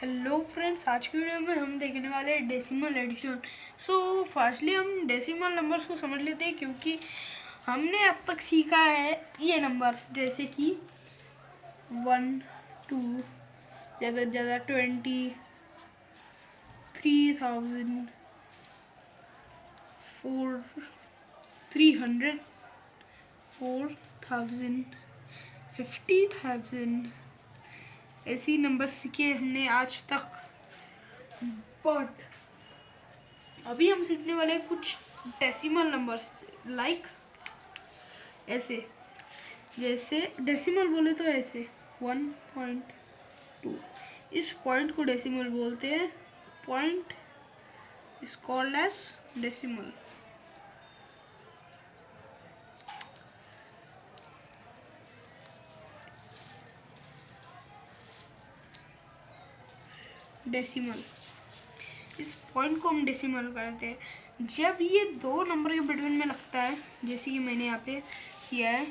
Hello friends, आज की video में हम देखने वाले हैं डेसिमल एडिशन। सो फर्स्टली हम डेसिमल नंबर्स को समझ लेते हैं, क्योंकि हमने अब तक सीखा है ये नंबर्स जैसे कि 1 2 ज़्यादा से ज़्यादा 20 3000 300 4000 50,000 ऐसी नंबर सीखे हमने आज तक। बट अभी हम सीखने वाले हैं कुछ डेसिमल नंबर्स, लाइक ऐसे, जैसे डेसिमल बोले तो ऐसे 1.2। इस पॉइंट को डेसिमल बोलते हैं। Point is called as decimal. Decimal, इस पॉइंट को हम डेसिमल कहते हैं जब ये दो नंबर के बिटवीन में लगता है, जैसे कि मैंने यहाँ पे किया है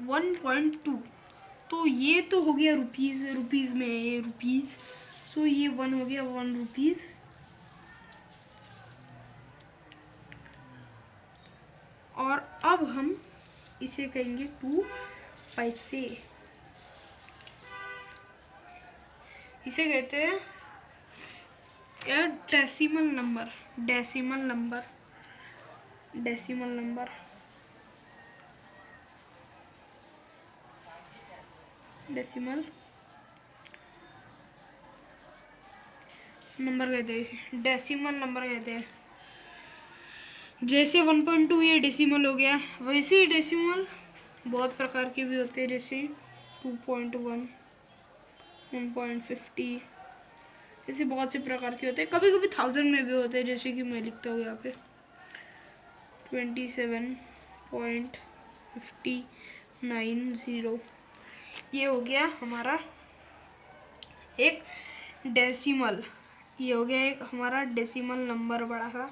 1.2। तो ये तो हो गया रुपीज में, ये रुपीज। सो ये 1 हो गया 1 रुपीज। और अब हम इसे कहेंगे 2 पैसे। इसे कहते हैं decimal number. Decimal number, decimal number, decimal number कहते हैं, डेसिमल नंबर कहते हैं। जैसे 1.2 ये डेसिमल हो गया, वैसे ही डेसिमल बहुत प्रकार के भी होते हैं, जैसे 2.1 1.50, ऐसे बहुत से प्रकार के होते हैं। कभी कभी 1000 में भी होते हैं, जैसे कि मैं लिखता हूँ यहाँ पे 27.590। ये हो गया हमारा एक डेसिमल, ये हो गया एक हमारा डेसिमल नंबर बड़ा सा।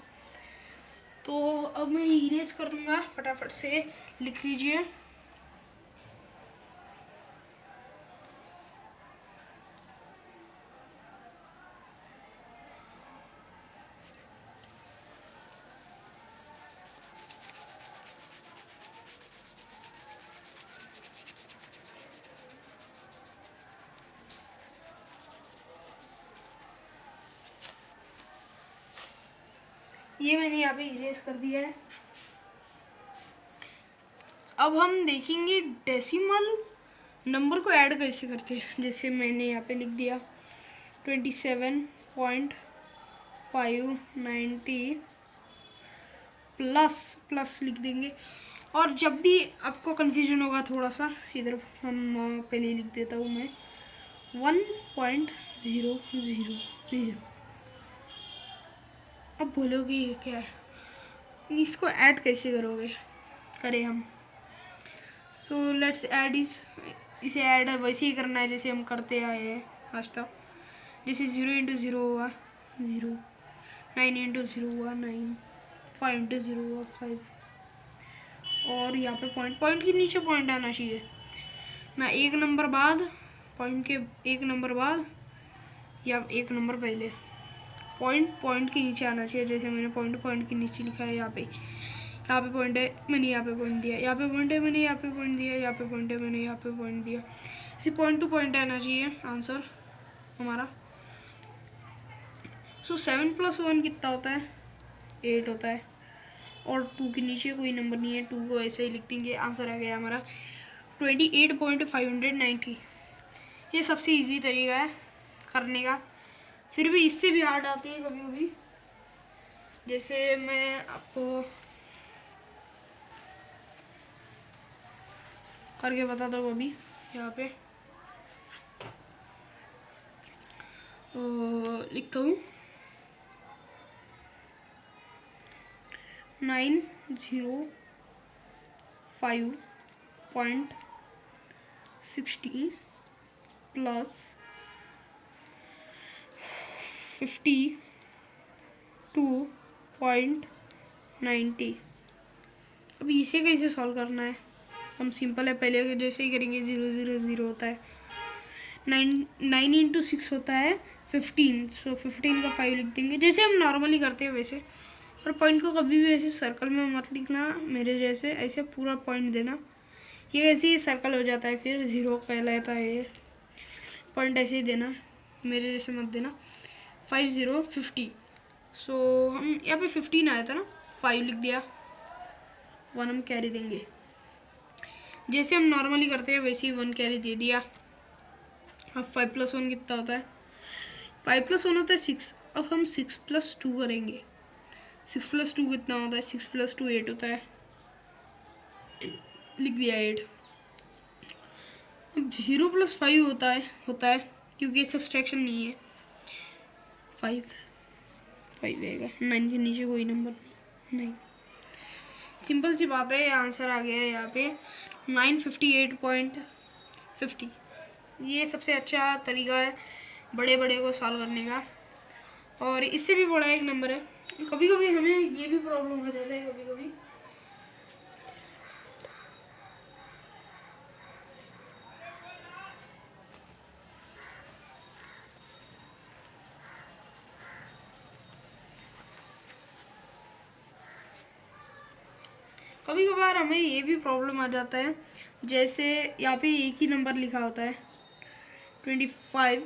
तो अब मैं इरेज कर दूंगा, फटाफट से लिख लीजिए। ये मैंने यहाँ पे इरेज कर दिया है। अब हम देखेंगे डेसिमल नंबर को ऐड कैसे करते हैं। जैसे मैंने यहाँ पे लिख दिया 27.590 प्लस लिख देंगे। और जब भी आपको कंफ्यूजन होगा थोड़ा सा, इधर हम पहले लिख देता हूँ मैं 1.000। अब बोलोगे ये क्या है, इसको ऐड कैसे करें हम। सो लेट्स ऐड इसे ऐड वैसे ही करना है जैसे हम करते आए हैं आज तक। जैसे 0 इंटू 0 हुआ 0, 9 इंटू 0 हुआ 9, 5 इंटू 0 हुआ 5। और यहाँ पे पॉइंट के नीचे पॉइंट आना चाहिए ना, एक नंबर बाद, पॉइंट के एक नंबर बाद या एक नंबर पहले। पॉइंट के नीचे आना चाहिए। जैसे मैंने पॉइंट के नीचे लिखा है, यहाँ पे पॉइंट है, मैंने यहाँ पे पॉइंट दिया, यहाँ पे पॉइंट है, मैंने यहाँ पे पॉइंट दिया, यहाँ पे पॉइंट है, मैंने यहाँ पे पॉइंट दिया। इसे पॉइंट टू पॉइंट आना चाहिए आंसर हमारा। सो 7 + 1 कितना होता है, 8 होता है। और 2 के नीचे कोई नंबर नहीं है, 2 को ऐसे ही लिख देंगे। आंसर आ गया हमारा 28.590। ये सबसे इजी तरीका है करने का। फिर भी इससे भी हार्ड आती है कभी कभी। जैसे मैं आपको करके बताता हूँ अभी। यहाँ पे लिखता हूँ 905.60 प्लस 52.90। अब इसे कैसे सॉल्व करना है, हम सिंपल है, पहले जैसे ही करेंगे 0 0 0 होता है। 9 इंटू 6 होता है 15, सो 15 का 5 लिख देंगे जैसे हम नॉर्मली करते हैं वैसे। और पॉइंट को कभी भी ऐसे सर्कल में मत लिखना मेरे जैसे, ऐसे पूरा पॉइंट देना, ये वैसे ही सर्कल हो जाता है फिर 0 कहलाता है ये। पॉइंट ऐसे ही देना, मेरे जैसे मत देना। 5 0 50, सो हम यहाँ पे 15 आया था ना, 5 लिख दिया, 1 हम कैरी देंगे जैसे हम नॉर्मली करते हैं वैसे ही 1 कैरी दे दिया। अब 5 + 1 कितना होता है, 5 + 1 होता है 6। अब हम 6 + 2 करेंगे, 6 + 2 कितना होता है, 6 + 2 8 होता है, लिख दिया 8। अब 0 + 5 होता है क्योंकि सब्सट्रैक्शन नहीं है, 5 आएगा, 9 के नीचे कोई नंबर नहीं। सिंपल सी बात है, आंसर आ गया है यहाँ पे 958.50। ये सबसे अच्छा तरीका है बड़े बड़े को सॉल्व करने का। और इससे भी बड़ा एक नंबर है, कभी कभी हमें ये भी प्रॉब्लम हो जाता है, कभी कभी कभार हमें ये भी प्रॉब्लम आ जाता है, जैसे यहाँ पे एक ही नंबर लिखा होता है 25,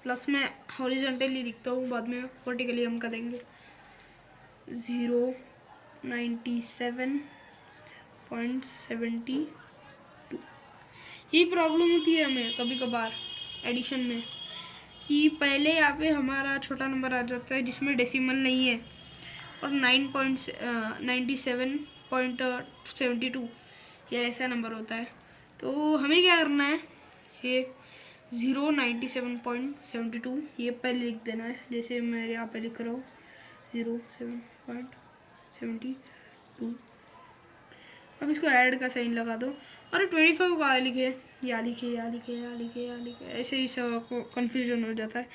प्लस में हॉरिजॉन्टली लिखता हूँ, बाद में वर्टिकली हम करेंगे 097.72। ये प्रॉब्लम होती है हमें कभी कभार एडिशन में कि पहले यहाँ पे हमारा छोटा नंबर आ जाता है जिसमें डेसिमल नहीं है और 9.97.72 या ऐसा नंबर होता है, तो हमें क्या करना है, ये 097.72 ये पहले लिख देना है, जैसे मैं यहाँ पे लिख रहा हूँ 07.72। अब इसको ऐड का साइन लगा दो, और 25 को कहाँ लिखे, या लिखे, ऐसे ही सब को कन्फ्यूजन हो जाता है।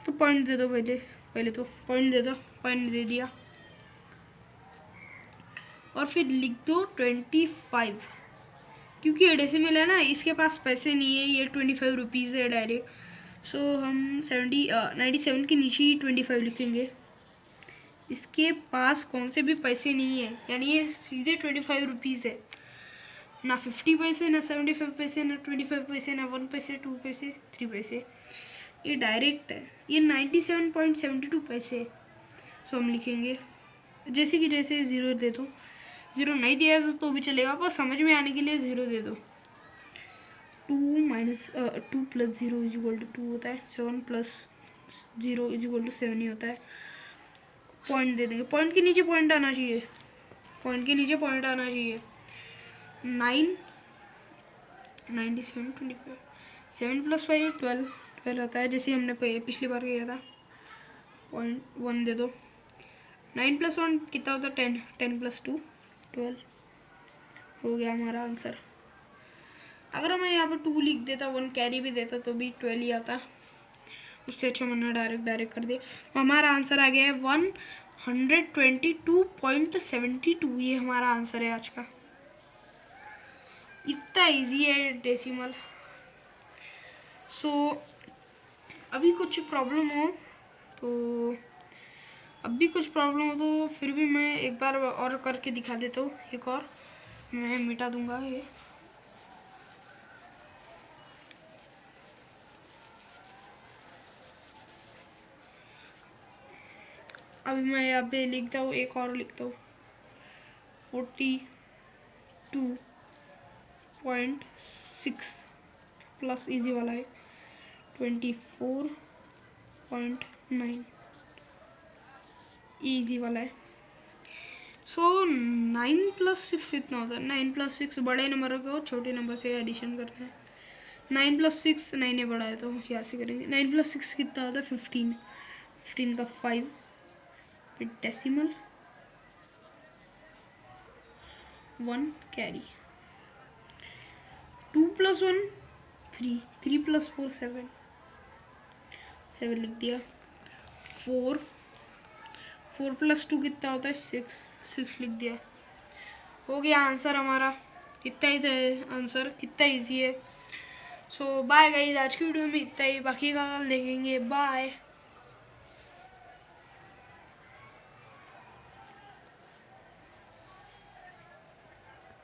तो पॉइंट दे दो, पहले तो पॉइंट दे दो, पॉइंट दे दिया, और फिर लिख दो 25, क्योंकि ये डेसिमल है ना, इसके पास पैसे नहीं है, ये 25 रुपीज़ है डायरेक्ट, सो हम 97 के नीचे ही 25 लिखेंगे। इसके पास कौन से भी पैसे नहीं है, यानी ये सीधे 25 रुपीज़ है, ना 50 पैसे, ना 75 पैसे, ना 25 पैसे, ना 1 पैसे, 2 पैसे, 3 पैसे, ये डायरेक्ट है, ये 97.72 पैसे। सो हम लिखेंगे जैसे कि जैसे 0 दे दो, 0 नहीं दिया तो भी चलेगा, पर समझ में आने के लिए 0 दे दो। 2 + 0 = 2 होता है, 7 + 0 = 7 ही होता है। पॉइंट दे देंगे, पॉइंट के नीचे पॉइंट आना चाहिए, 9 97 25, 7 + 5 12 होता है, जैसे हमने पिछली बार किया था। पॉइंट 1 दे दो, 9 + 1 कितना होता है 10, 10 + 2 12 हो गया हमारा आंसर। अगर मैं यहाँ पर 2 लिख देता, 1 कैरी भी देता तो भी 12 ही आता, उससे अच्छा मैंने डायरेक्ट कर दिया। तो हमारा आंसर आ गया है 122.72, ये हमारा आंसर है आज का। इतना इजी है डेसिमल। सो अभी कुछ प्रॉब्लम हो तो फिर भी मैं एक बार और करके दिखा देता हूँ, एक और मैं मिटा दूंगा ये। अभी मैं यहाँ पे लिखता हूँ, एक और लिखता हूँ 42.6 प्लस इजी वाला है 24.9 इजी वाला है। सो 9 + 6 कितना होता है, 9 + 6 बड़े नंबर को छोटे नंबर से एडिशन करना है। 9 + 6 9 है बड़ा है तो क्या से करेंगे, 9 + 6 कितना होता है 15, 15 का 5, फिर डेसिमल 1 कैरी, 2 + 1 3, 3 + 4 7, 7 लिख दिया। 4 + 2 कितना होता है 6, 6 लिख दिया। हो गया आंसर हमारा, कितना ही था आंसर, कितना इजी है। सो बाय गाइस, आज की वीडियो में इतना ही, बाकी का कल देखेंगे। बाय।